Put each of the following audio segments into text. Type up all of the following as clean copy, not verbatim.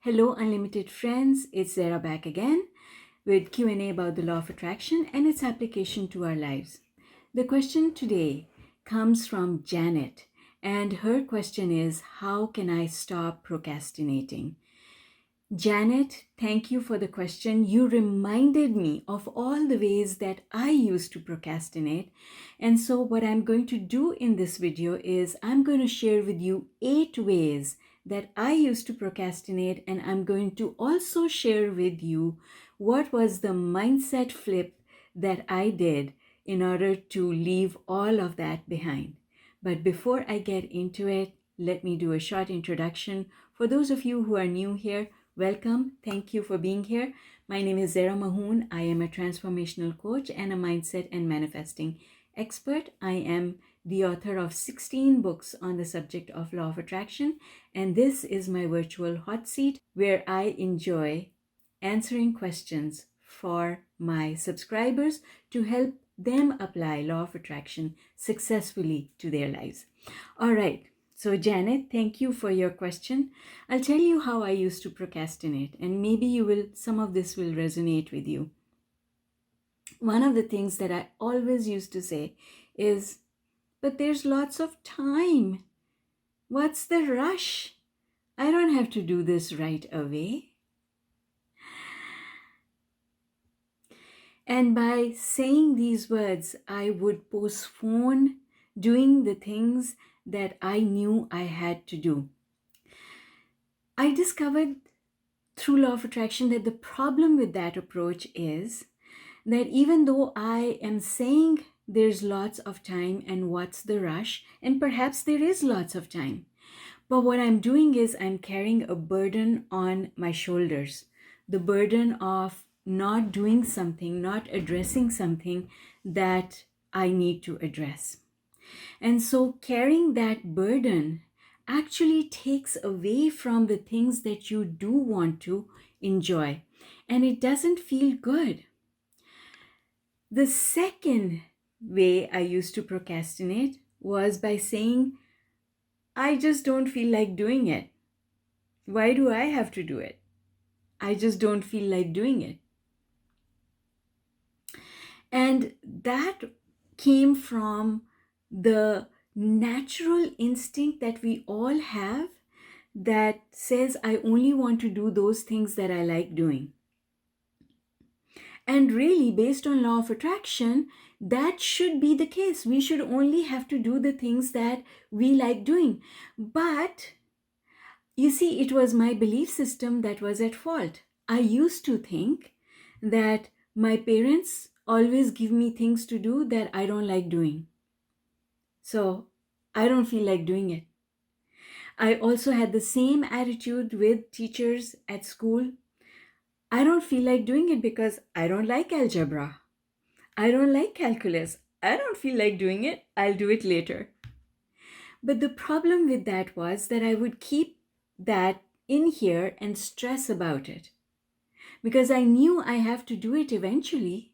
Hello, unlimited friends. It's Zara back again with Q&A about the law of attraction and its application to our lives. The question today comes from Janet, and her question is, how can I stop procrastinating? Janet, thank you for the question. You reminded me of all the ways that I used to procrastinate. And so what I'm going to do in this video is I'm going to share with you 8 ways that I used to procrastinate, and I'm going to also share with you what was the mindset flip that I did in order to leave all of that behind. But before I get into it, let me do a short introduction. For those of you who are new here, welcome. Thank you for being here. My name is Zara Mahoon. I am a transformational coach and a mindset and manifesting expert. I am the author of 16 books on the subject of law of attraction, and this is my virtual hot seat where I enjoy answering questions for my subscribers to help them apply law of attraction successfully to their lives. All right. So Janet, thank you for your question. I'll tell you how I used to procrastinate, and maybe some of this will resonate with you. One of the things that I always used to say is, but there's lots of time. What's the rush? I don't have to do this right away. And by saying these words, I would postpone doing the things that I knew I had to do. I discovered through law of attraction that the problem with that approach is that even though I am saying there's lots of time and what's the rush, and perhaps there is lots of time, but what I'm doing is I'm carrying a burden on my shoulders, the burden of not doing something, not addressing something that I need to address. And so carrying that burden actually takes away from the things that you do want to enjoy, and it doesn't feel good. The second way I used to procrastinate was by saying, I just don't feel like doing it. Why do I have to do it? I just don't feel like doing it. And that came from the natural instinct that we all have that says, I only want to do those things that I like doing. And really, based on law of attraction, that should be the case. We should only have to do the things that we like doing. But you see, it was my belief system that was at fault. I used to think that my parents always give me things to do that I don't like doing. So I don't feel like doing it. I also had the same attitude with teachers at school. I don't feel like doing it because I don't like algebra. I don't like calculus. I don't feel like doing it. I'll do it later. But the problem with that was that I would keep that in here and stress about it because I knew I have to do it eventually.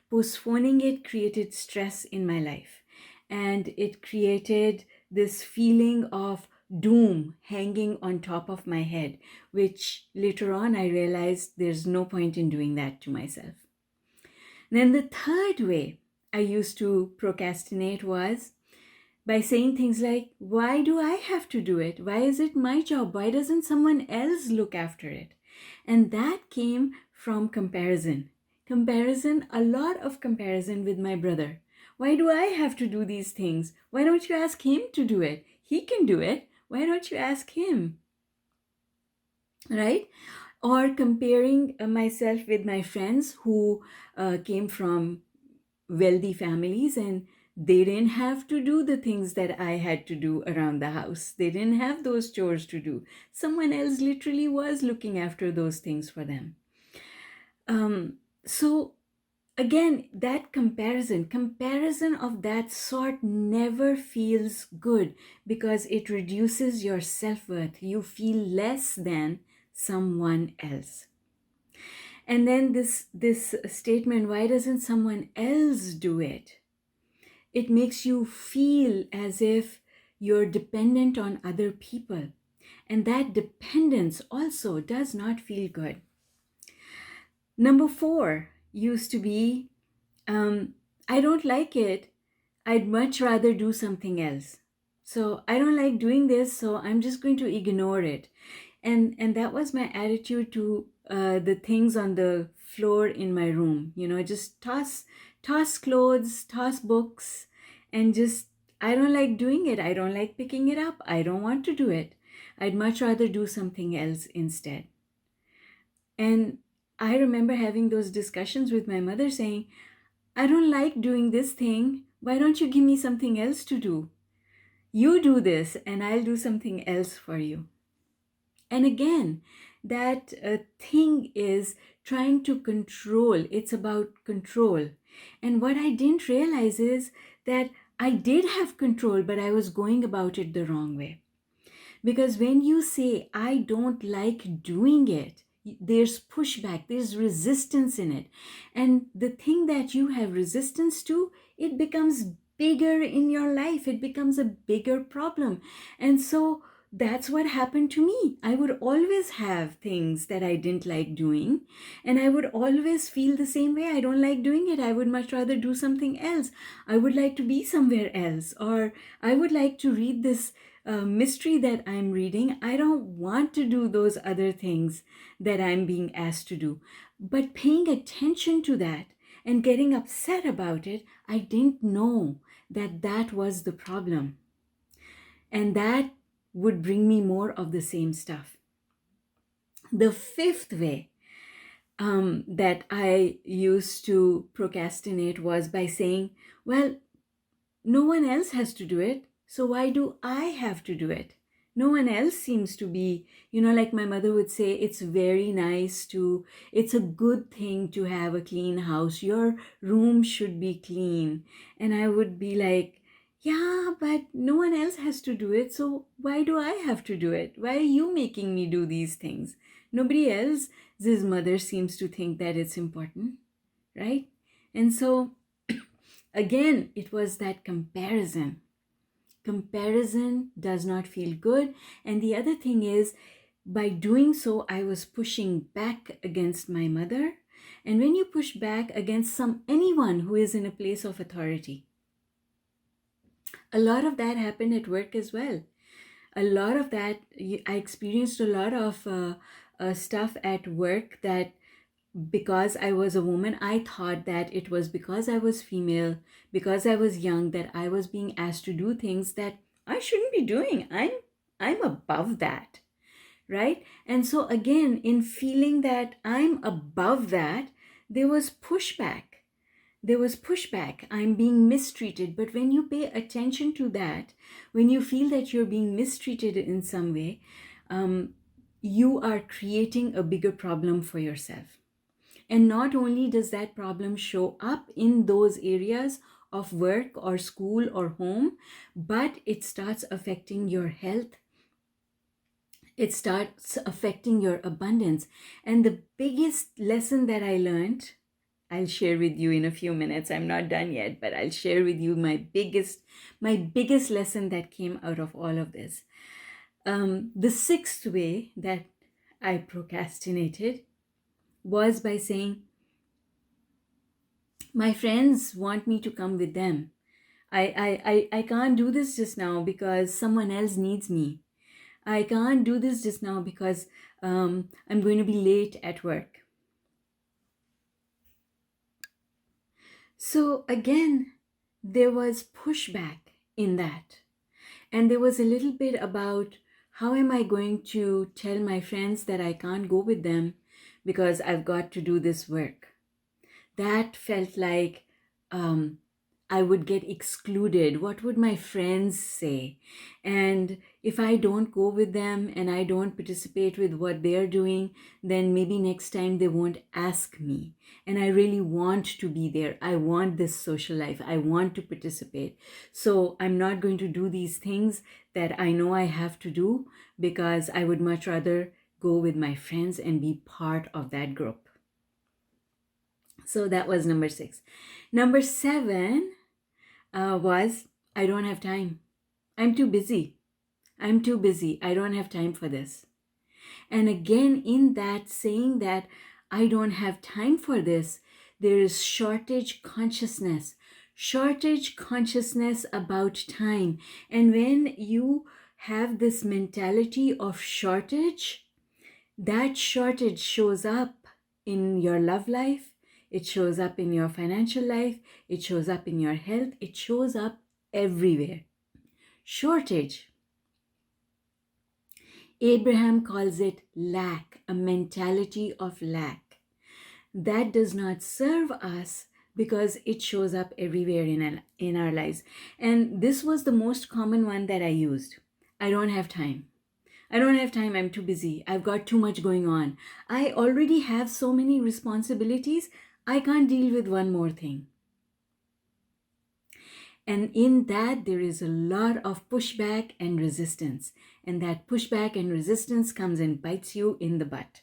Postponing it created stress in my life, and it created this feeling of doom hanging on top of my head, which later on I realized there's no point in doing that to myself. Then the third way I used to procrastinate was by saying things like, why do I have to do it? Why is it my job? Why doesn't someone else look after it? And that came from comparison. A lot of comparison with my brother. Why do I have to do these things? Why don't you ask him to do it? He can do it. Why don't you ask him? Right? Or comparing myself with my friends who came from wealthy families, and they didn't have to do the things that I had to do around the house. They didn't have those chores to do. Someone else literally was looking after those things for them. So again, that comparison of that sort never feels good because it reduces your self-worth. You feel less than someone else. And then this statement, why doesn't someone else do it? It makes you feel as if you're dependent on other people. And that dependence also does not feel good. Number 4 used to be, I don't like it. I'd much rather do something else. So I don't like doing this, so I'm just going to ignore it. And that was my attitude to the things on the floor in my room. Just toss clothes, toss books, and just I don't like doing it. I don't like picking it up. I don't want to do it. I'd much rather do something else instead. And I remember having those discussions with my mother saying, I don't like doing this thing. Why don't you give me something else to do? You do this and I'll do something else for you. And again, that thing is trying to control. It's about control. And what I didn't realize is that I did have control, but I was going about it the wrong way. Because when you say, I don't like doing it, there's pushback, there's resistance in it. And the thing that you have resistance to, it becomes bigger in your life. It becomes a bigger problem. And so that's what happened to me. I would always have things that I didn't like doing, and I would always feel the same way. I don't like doing it. I would much rather do something else. I would like to be somewhere else, or I would like to read this mystery that I'm reading. I don't want to do those other things that I'm being asked to do. But paying attention to that and getting upset about it, I didn't know that that was the problem. And that would bring me more of the same stuff. The fifth way that I used to procrastinate was by saying, well, no one else has to do it, so why do I have to do it? No one else seems to be, like my mother would say, it's a good thing to have a clean house. Your room should be clean. And I would be like, yeah, but no one else has to do it, so why do I have to do it? Why are you making me do these things? Nobody else's mother seems to think that it's important, right? And so again, it was that comparison. Comparison does not feel good. And the other thing is, by doing so, I was pushing back against my mother. And when you push back against anyone who is in a place of authority, a lot of that happened at work as well. A lot of that, I experienced a lot of stuff at work that because I was a woman, I thought that it was because I was female, because I was young, that I was being asked to do things that I shouldn't be doing. I'm above that, right? And so again, in feeling that I'm above that, there was pushback. There was pushback. I'm being mistreated. But when you pay attention to that, when you feel that you're being mistreated in some way, you are creating a bigger problem for yourself. And not only does that problem show up in those areas of work or school or home, but it starts affecting your health. It starts affecting your abundance. And the biggest lesson that I learned, I'll share with you in a few minutes. I'm not done yet, but I'll share with you my biggest lesson that came out of all of this. The sixth way that I procrastinated was by saying, my friends want me to come with them. I can't do this just now because someone else needs me. I can't do this just now because I'm going to be late at work. So again, there was pushback in that. And there was a little bit about, how am I going to tell my friends that I can't go with them because I've got to do this work? That felt like I would get excluded. What would my friends say? And if I don't go with them and I don't participate with what they're doing, then maybe next time they won't ask me. And I really want to be there. I want this social life. I want to participate. So I'm not going to do these things that I know I have to do, because I would much rather go with my friends and be part of that group. So that was number 6. Number 7 was, I don't have time. I'm too busy. I'm too busy. I don't have time for this. And again, in that saying that I don't have time for this, there is shortage consciousness about time. And when you have this mentality of shortage, that shortage shows up in your love life, it shows up in your financial life, it shows up in your health, it shows up everywhere. Shortage. Abraham calls it lack, a mentality of lack. That does not serve us because it shows up everywhere in our lives. And this was the most common one that I used. I don't have time. I don't have time. I'm too busy. I've got too much going on. I already have so many responsibilities. I can't deal with one more thing. And in that, there is a lot of pushback and resistance. And that pushback and resistance comes and bites you in the butt.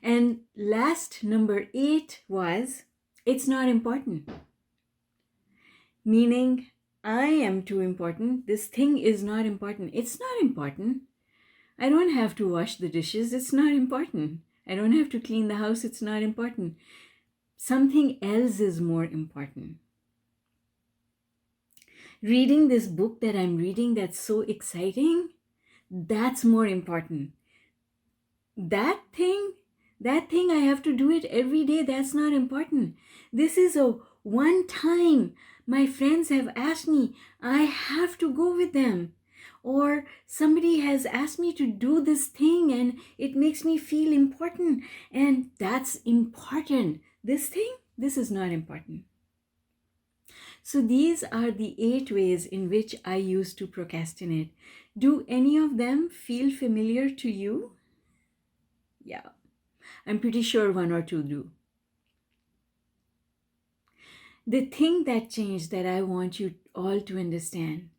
And last, number 8 was, it's not important. Meaning, I am too important. This thing is not important. It's not important. I don't have to wash the dishes. It's not important. I don't have to clean the house. It's not important. Something else is more important. Reading this book that I'm reading that's so exciting, that's more important. That thing I have to do it every day, that's not important. This is a one time my friends have asked me, I have to go with them. Or somebody has asked me to do this thing and it makes me feel important. And that's important. This thing, this is not important. So these are the 8 ways in which I used to procrastinate. Do any of them feel familiar to you? Yeah, I'm pretty sure 1 or 2 do. The thing that changed that I want you all to understand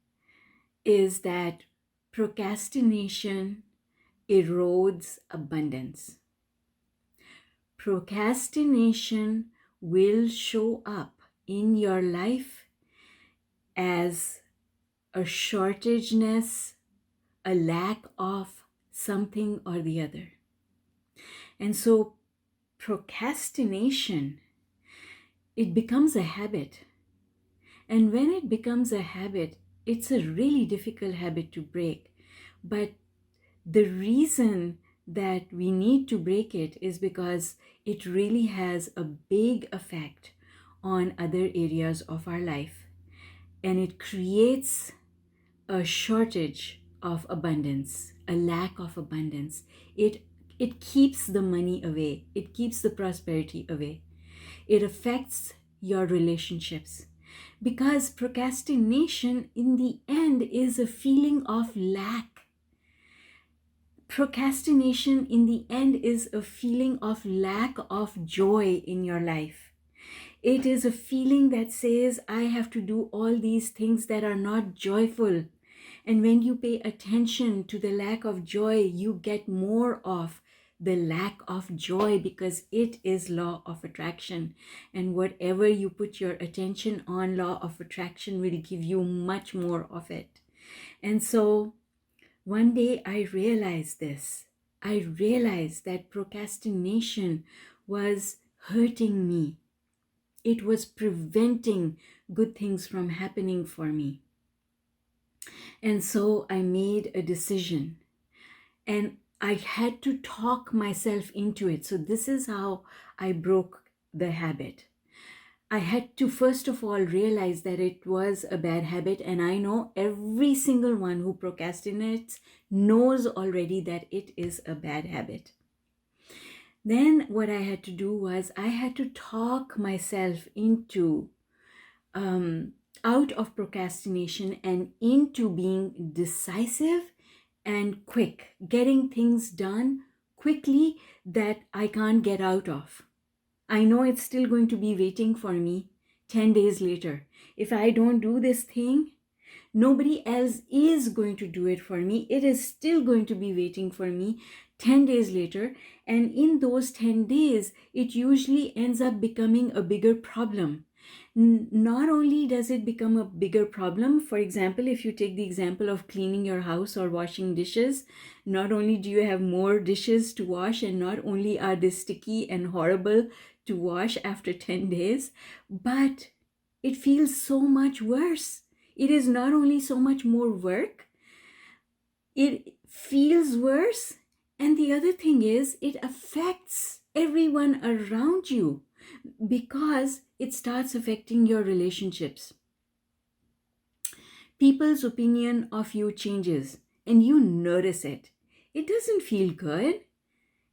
is that procrastination erodes abundance. Procrastination will show up in your life as a shortageness, a lack of something or the other. And so procrastination, it becomes a habit. And when it becomes a habit, it's a really difficult habit to break. But the reason that we need to break it is because it really has a big effect on other areas of our life. And it creates a shortage of abundance, a lack of abundance. It keeps the money away. It keeps the prosperity away. It affects your relationships. Because procrastination in the end is a feeling of lack. Procrastination in the end is a feeling of lack of joy in your life. It is a feeling that says, I have to do all these things that are not joyful. And when you pay attention to the lack of joy, you get more of the lack of joy because it is law of attraction. And whatever you put your attention on, law of attraction will give you much more of it. And so one day I realized this. I realized that procrastination was hurting me. It was preventing good things from happening for me. And so I made a decision and I had to talk myself into it. So this is how I broke the habit. I had to first of all realize that it was a bad habit. And I know every single one who procrastinates knows already that it is a bad habit. Then what I had to do was I had to talk myself into out of procrastination and into being decisive and quick, getting things done quickly that I can't get out of. I know it's still going to be waiting for me 10 days later. If I don't do this thing, nobody else is going to do it for me. It is still going to be waiting for me 10 days later. And in those 10 days, it usually ends up becoming a bigger problem Not only does it become a bigger problem, for example, if you take the example of cleaning your house or washing dishes, not only do you have more dishes to wash, and not only are they sticky and horrible to wash after 10 days, but it feels so much worse. It is not only so much more work, it feels worse. And the other thing is, it affects everyone around you because it starts affecting your relationships. People's opinion of you changes and you notice it. It doesn't feel good.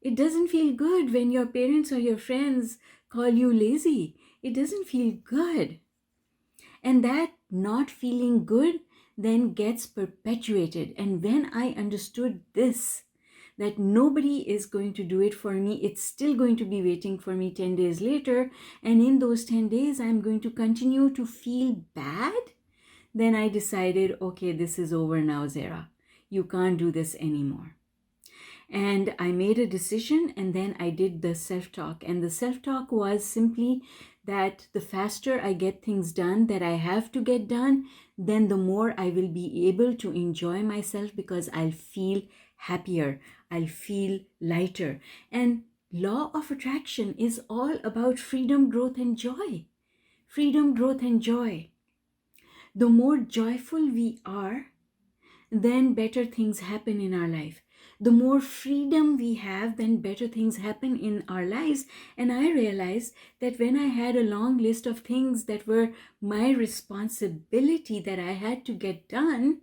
It doesn't feel good when your parents or your friends call you lazy. It doesn't feel good. And that not feeling good then gets perpetuated. And when I understood this, that nobody is going to do it for me, it's still going to be waiting for me 10 days later, and in those 10 days I'm going to continue to feel bad, then I decided, okay, this is over now, Zara. You can't do this anymore. And I made a decision, and then I did the self-talk. And the self-talk was simply that the faster I get things done that I have to get done, then the more I will be able to enjoy myself, because I'll feel happier, I'll feel lighter. And law of attraction is all about freedom, growth, and joy. Freedom, growth, and joy. The more joyful we are, then better things happen in our life. The more freedom we have, then better things happen in our lives. And I realized that when I had a long list of things that were my responsibility that I had to get done,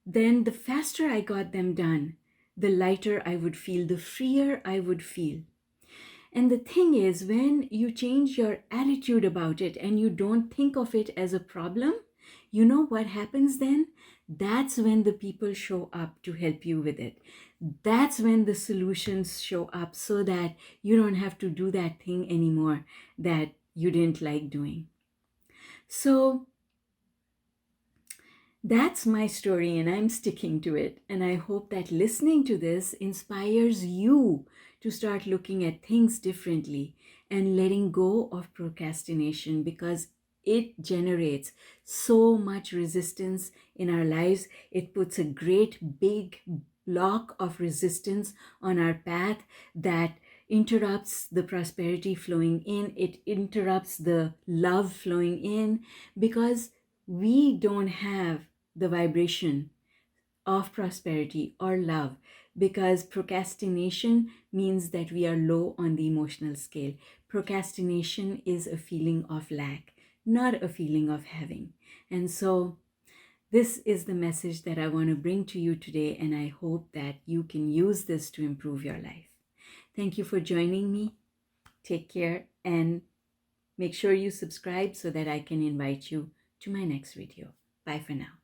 then the faster I got them done, the lighter I would feel, the freer I would feel. And the thing is, when you change your attitude about it and you don't think of it as a problem, you know what happens then? That's when the people show up to help you with it. That's when the solutions show up, so that you don't have to do that thing anymore that you didn't like doing. So that's my story, and I'm sticking to it. And I hope that listening to this inspires you to start looking at things differently and letting go of procrastination, because it generates so much resistance in our lives. It puts a great big block of resistance on our path that interrupts the prosperity flowing in. It interrupts the love flowing in, because we don't have the vibration of prosperity or love, because procrastination means that we are low on the emotional scale. Procrastination is a feeling of lack, not a feeling of having. And so this is the message that I want to bring to you today, and I hope that you can use this to improve your life. Thank you for joining me. Take care, and make sure you subscribe so that I can invite you to my next video. Bye for now.